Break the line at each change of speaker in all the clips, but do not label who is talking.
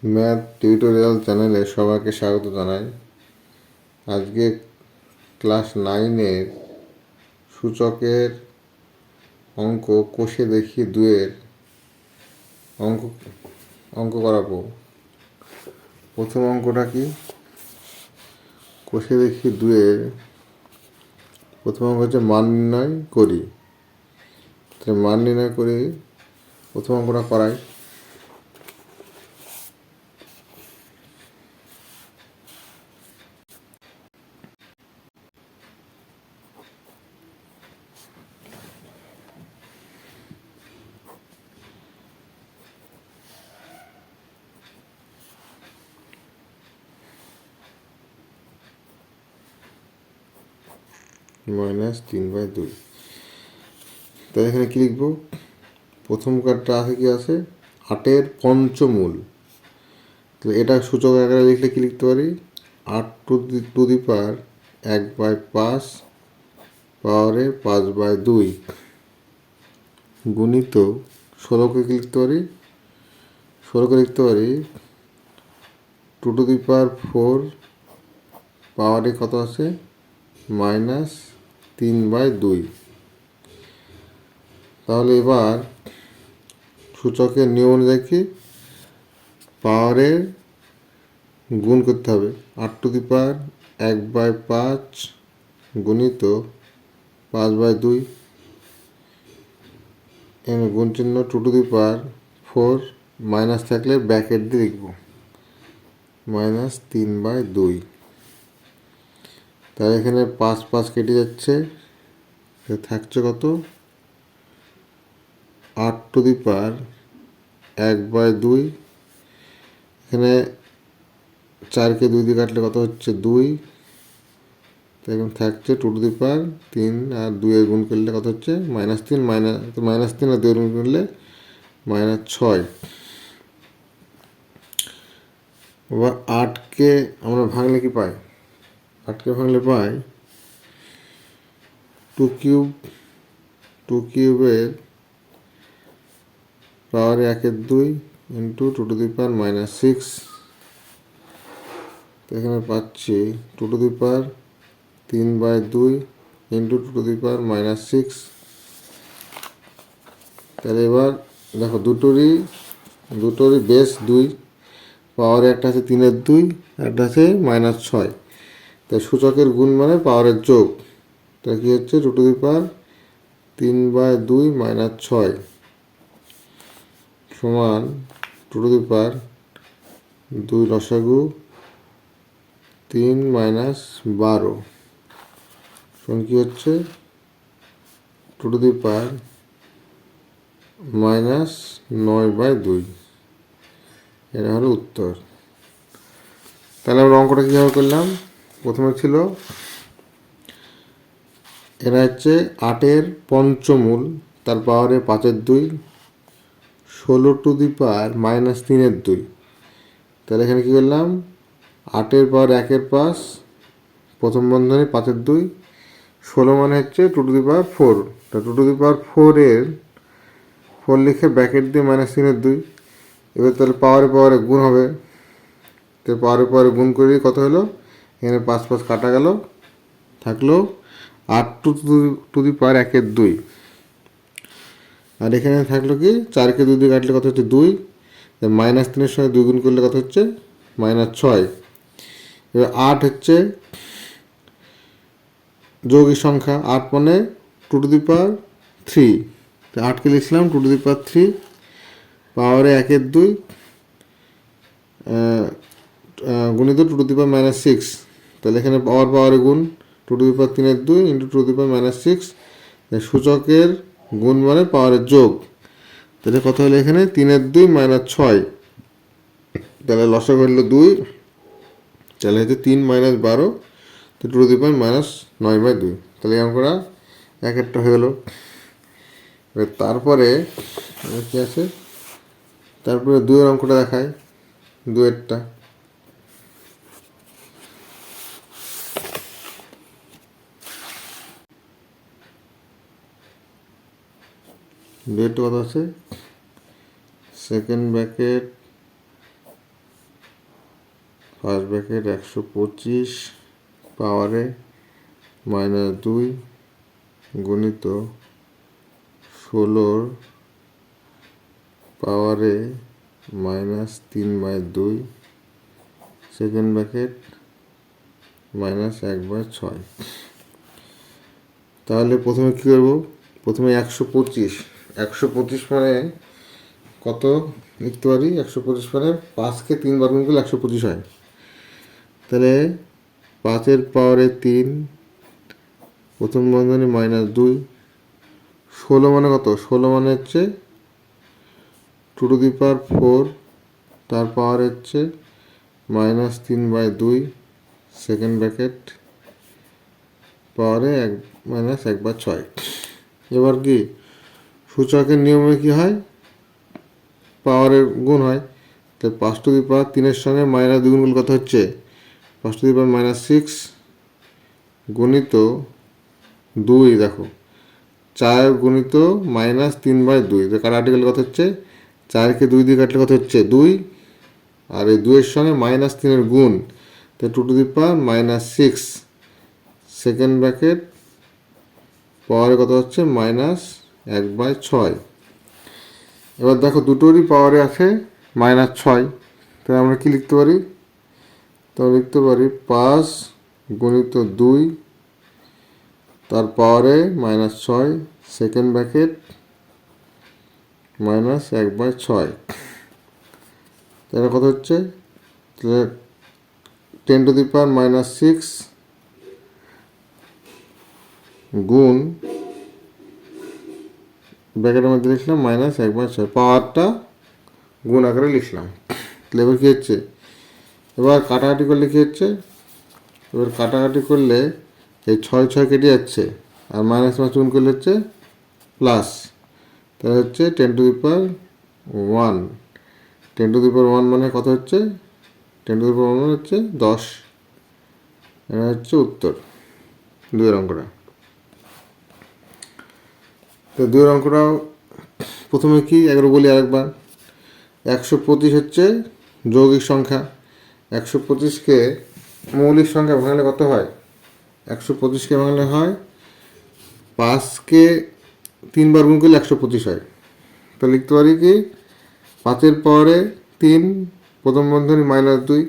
Math tutorial চ্যানেলে সবাইকে স্বাগত জানাই। আজকে ক্লাস 9-এর সূচকের অঙ্ক কষে দেখি 2-এর অঙ্ক করাবো। প্রথম অঙ্কটা কি? কষে দেখি 2-এর প্রথম অঙ্ক হচ্ছে মান নির্ণয় করি। মান নির্ণয় করি প্রথম অঙ্কটা করাই। -3/2। তাহলে এখানে কি লিখবো? প্রথম কার্ডটা আছে কি আছে 8-এর পঞ্চমূল। তাহলে এটা সূচক আকারে লিখলে কি লিখতে পারি? 8 টু দি পাওয়ার 1/5 পাওয়ারে 5/2 গুণিত 16কে কি লিখতে পারি? 16কে লিখতে পারি 2 টু দি পাওয়ার 4 পাওয়ারে কত আছে? -3/2। তাহলে এবার সূচকের নিয়ম অনুযায়ী কি পাওয়ারের গুণ করতে হবে। 8 টু দি পাওয়ার 1/5 গুণিত 5/2, এখানে গুণ চিহ্ন 2 টু দি পাওয়ার 4 মাইনাস থাকলে ব্র্যাকেট দিয়ে লিখব -3/2। তাহলে এখানে 5 কেটে যাচ্ছে, থাকছে কত? 8 টু দি পাওয়ার 1/2। এখানে 4কে 2 দিয়ে কাটলে কত হচ্ছে? 2। তো এখন থাকছে 2 টু দি পাওয়ার 3 আর 2 এর গুণ করলে কত হচ্ছে? -3 -3 আর 2 এর গুণ করলে -6। এবার 8কে আমরা ভাঙলে কি পাই? 8কে ভাঙলে পাই 2 কিউব। 2 কিউবের পাওয়ারে 1/2 ইন্টু 2 টু দি পাওয়ার -6। তো এখানে পাচ্ছি 2 to the power 3/2 into 2 to the power -6। তাহলে এবার দেখো দুটোরই বেস 2, পাওয়ারে একটা আছে 3-এর 2, একটা আছে -6। তাই সূচকের গুণ মানে পাওয়ারের যোগ। তাই কি হচ্ছে? 2 টু দি পাওয়ার 3/2 -6 সমান 2 টু দি পাওয়ার 2 লসাগু 3 - 12 সমান কি হচ্ছে? 2 টু দি পাওয়ার -9/2। এটা হলো উত্তর। তাহলে আমরা অঙ্কটা কীভাবে করলাম? প্রথমে ছিল এরা হচ্ছে 8-এর পঞ্চমূল, তার পাওয়ারে 5/2, 16 টু দি পাওয়ার -3-এর 2। তাহলে এখানে কী করলাম? 8-এর পাওয়ার 1/5 প্রথম বন্ধনী 5/2, 16 মানে হচ্ছে 2 টু দি পাওয়ার 4। তা 2 টু দি পাওয়ার 4 লিখে ব্র্যাকেট দিয়ে -3-এর 2। এবার তাহলে পাওয়ারে গুণ হবে। তো পাওয়ারে গুণ করে কত হলো? এখানে 5 কাটা গেল, থাকলো 8 টু দি পাওয়ার 1/2। আর এখানে থাকলো কি 4কে 2 দিয়ে কাটলে কত হচ্ছে? 2। -3-এর সঙ্গে 2 গুণ করলে কত হচ্ছে? -6। এবার 8 হচ্ছে যৌগিক সংখ্যা। 8 মানে 2 টু দি পাওয়ার 3। তো 8কে লিখলাম 2 টু দি পাওয়ার 3 পাওয়ারে 1/2 গুণিত 2 টু দি পাওয়ার -6। তাহলে এখানে পাওয়ারে গুণ 2 টু দি পাওয়ার 3-এর 2 ইন্টু 2 টু দি পাওয়ার -6। সূচকের গুণ মানে পাওয়ারের যোগ। তাহলে কত হলো এখানে? 3-এর 2 -6। তাহলে লসাগু হলো 2। তাহলে হচ্ছে 3 - 12, তো 2 টু দি পাওয়ার -9/2। তাহলে এই অঙ্কটা একটা হয়ে গেলো। তারপরে কি আছে? তারপরে 2-এর অঙ্কটা দেখায়। 2-এরটা কত আছে? সেকেন্ড ব্র্যাকেট ফার্স্ট ব্র্যাকেট 125 পাওয়ারে -2 গুণিত 16 পাওয়ারে -3/2 সেকেন্ড ব্র্যাকেট -1/6। তাহলে প্রথমে কী করবো? প্রথমে 125 মানে কত লিখতে পারি? 125 মানে 5কে 3 বার গুণ করলে 125 হয়। তাহলে 5-এর পাওয়ারে 3 প্রথম বন্ধনী -2 16 মানে কত? 16 মানে হচ্ছে 2^4 তার পাওয়ার হচ্ছে -3/2 সেকেন্ড ব্র্যাকেট পাওয়ারে -1/6। এবার কি সূচকের নিয়মে কি হয়? পাওয়ারের গুণ হয়। তো 5^3 সঙ্গে -2 গুণ করলে কত হচ্ছে? 5^6 গুণিত 2 দেখো 4 গুণিত -3/2 তো কাটাকাটি কত হচ্ছে? 4কে 2 দিয়ে কাটলে কত হচ্ছে? 2 আর এই 2-এর সঙ্গে -3-এর গুণ তো 2^-6 সেকেন্ড ব্র্যাকেট পাওয়ারে কত হচ্ছে? -1/6। এবার দেখো দুটোরই পাওয়ারে আছে -6, তাহলে আমরা কি লিখতে পারি? তো লিখতে পারি 5 গুণিত 2 তার পাওয়ারে -6 সেকেন্ড ব্র্যাকেট -1/6। তাহলে কত হচ্ছে? তাহলে 10^-6 গুণ ব্র্যাকেটের মধ্যে লিখলাম -1/6 পাওয়ারটা গুণ আকারে লিখলাম। তাহলে এবার কী হচ্ছে? এবার কাটাকাটি করলে কী হচ্ছে? এবার কাটাকাটি করলে এই 6 কেটে যাচ্ছে আর -5 গুণ করলে হচ্ছে প্লাস। তাহলে হচ্ছে 10^1 10^1 মানে কত হচ্ছে? 10^1 মানে হচ্ছে 10। এটা হচ্ছে উত্তর 2-এর অঙ্কটা। তো 2-এর অঙ্কটাও প্রথমে কি একবার বলি আরেকবার। 125 হচ্ছে যৌগিক সংখ্যা। 125কে মৌলিক সংখ্যা ভাঙলে কত হয়? 125কে ভাঙলে হয় 5কে 3 বার গুণ করলে 125 হয়। তো লিখতে পারি কি 5-এর পাওয়ারে 3 প্রথম বন্ধনী -2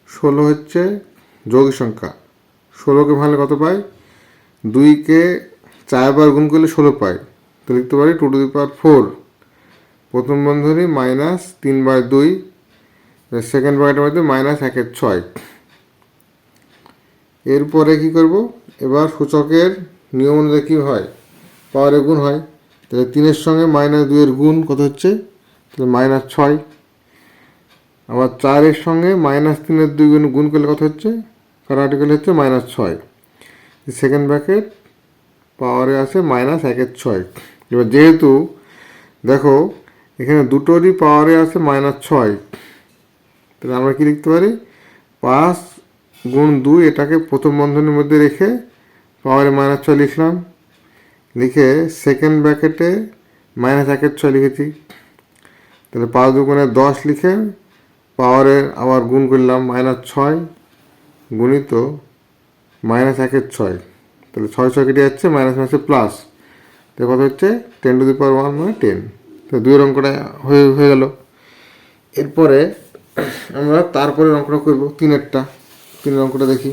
16 হচ্ছে যৌগিক সংখ্যা। 16কে ভাঙলে কত পাই? 2কে 4 বার গুণ করলে 16 পাই। তো লিখতে পারি 2^4 প্রথম বন্ধনী -3/2 সেকেন্ড ব্র্যাকেটের মধ্যে -1/6। এরপরে কি করব? এবার সূচকের নিয়ম অনুযায়ী কী হয়? পাওয়ারে গুণ হয়। তাহলে 3-এর সঙ্গে -2-এর গুণ কত হচ্ছে? তাহলে -6। আবার 4-এর সঙ্গে -3-এর 2 গুণ করলে কত হচ্ছে? কাটাকাটি করলে হচ্ছে -6 সেকেন্ড ব্র্যাকেট পাওয়ারে আছে -1/6। এবার যেহেতু দেখো এখানে দুটোরই পাওয়ারে আছে -6, তাহলে আমরা কি লিখতে পারি? 5 গুণ 2 এটাকে প্রথম বন্ধনীর মধ্যে রেখে পাওয়ারে -6 লিখলাম। লিখে সেকেন্ড ব্র্যাকেটে -1/6 লিখেছি। তাহলে 5 দুগুণে 10 লিখে পাওয়ারে আবার গুণ করলাম -6 গুণিত -1/6। তাহলে 6 কেটে যাচ্ছে -1 প্লাস। তো কত হচ্ছে? 10^1 মানে 10। তো 2-এর অঙ্কটা হয়ে গেল। এরপরে আমরা তারপরে অঙ্কটা করব 3-এরটা। 3-এর অঙ্কটা দেখি।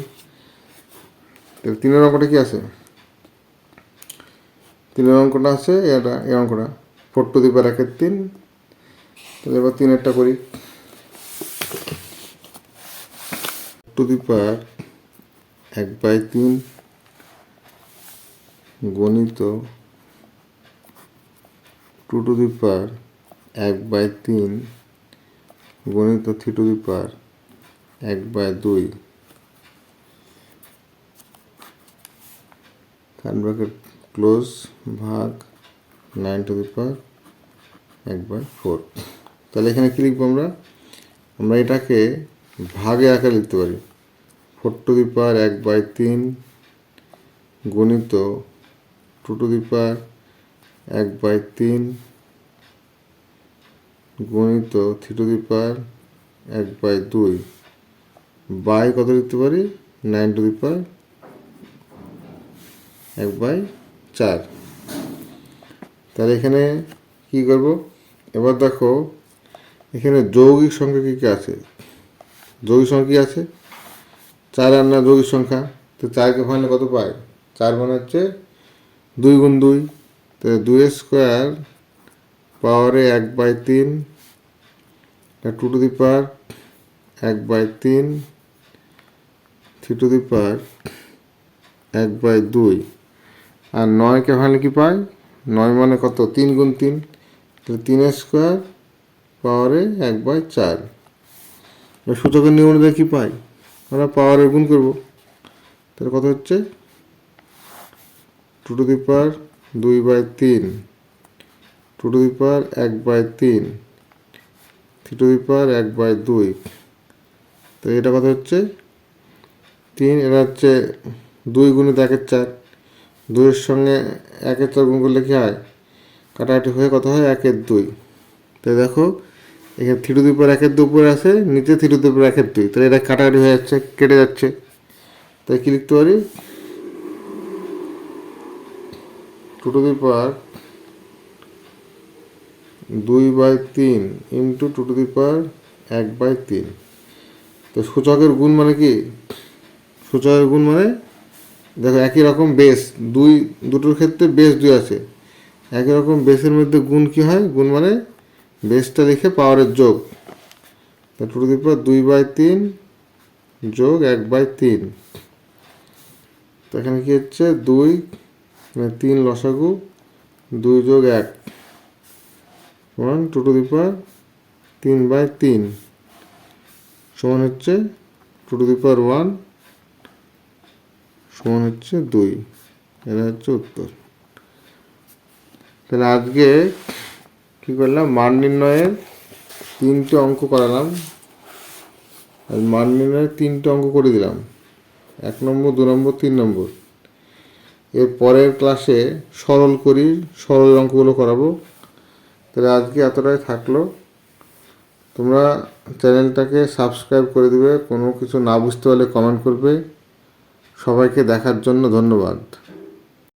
তাহলে 3-এর অঙ্কটা কি আছে? 3-এর অঙ্কটা আছে এটা, এই অঙ্কটা 4^1-3। তাহলে এবার 3-এরটা করি। 4^1/3 গণিত 2^1/3 গণিত 3^1/2 থার্ড ব্র্যাকেট ক্লোজ ভাগ 9^1/4। তাহলে এখানে কী লিখবো আমরা? আমরা এটাকে ভাগে আকারে লিখতে পারি। 4^1/3 গণিত 2^1/3 গণিত 3^1/2 বাই কত লিখতে পারি 9^1/4। তাহলে এখানে কি করব, এবার দেখো এখানে যৌগিক সংখ্যা কী কী আছে। যৌগিক সংখ্যা কী আছে, 4 আর না যৌগিক সংখ্যা। তো 4কে ভাঙলে কত পাই, 4 মানে হচ্ছে 2 গুণ 2, তো 2² পাওয়ারে 1/3, 2^1/3, 3^1/2। আর 9কে ভাঙলে কি পাই, 9 মানে কত 3 গুণ 3, তাহলে 3² পাওয়ারে 1/4। সূচকের নিয়ম অনুযায়ী কী পাই, আমরা পাওয়ারের গুণ করব। তাহলে কত হচ্ছে 2^2/3, 2^1/3, 3^1/2। তো এটা কত হচ্ছে 3, এটা হচ্ছে 2 গুণিত 1/4, 2-এর সঙ্গে 1/4 গুণ করলে কী হয়, কাটাকাটি হয়ে কত হয় 1/2। তাই দেখো এখানে 3^1/2 উপরে আছে, নিচে 3^1/2, তাহলে এটা কাটাকাটি হয়ে যাচ্ছে, কেটে যাচ্ছে। তাই কী লিখতে পারি 2^2/3 ইন্টু 2^1/3। তো সূচকের গুণ মানে কি, সূচকের গুণ মানে দেখো একই রকম বেস, দুটোর ক্ষেত্রে বেস 2 আছে, একই রকম বেসের মধ্যে গুণ কি হয়, গুণ মানে বেসটা লিখে পাওয়ারের যোগ। তো 2^2/3 যোগ 1/3। তো এখানে কি হচ্ছে 2 মানে 3 লসাগু, 2 যোগ 1 সমান 2^3/3 সমান হচ্ছে 2^1 সমান হচ্ছে 2। এটা হচ্ছে উত্তর। তাহলে আজকে কী করলাম, মান নির্ণয়ের 3টে অঙ্ক করালাম। আর মান নির্ণয়ের 3টে অঙ্ক করে দিলাম, 1 নম্বর, 2 নম্বর, 3 নম্বর। এর পরের ক্লাসে সরল অঙ্কগুলো করাবো। তাহলে আজকে এতটাই থাকলো। তোমরা চ্যানেলটাকে সাবস্ক্রাইব করে দিবে, কোনো কিছু না বুঝতে পারলে কমেন্ট করবে। সবাইকে দেখার জন্য ধন্যবাদ।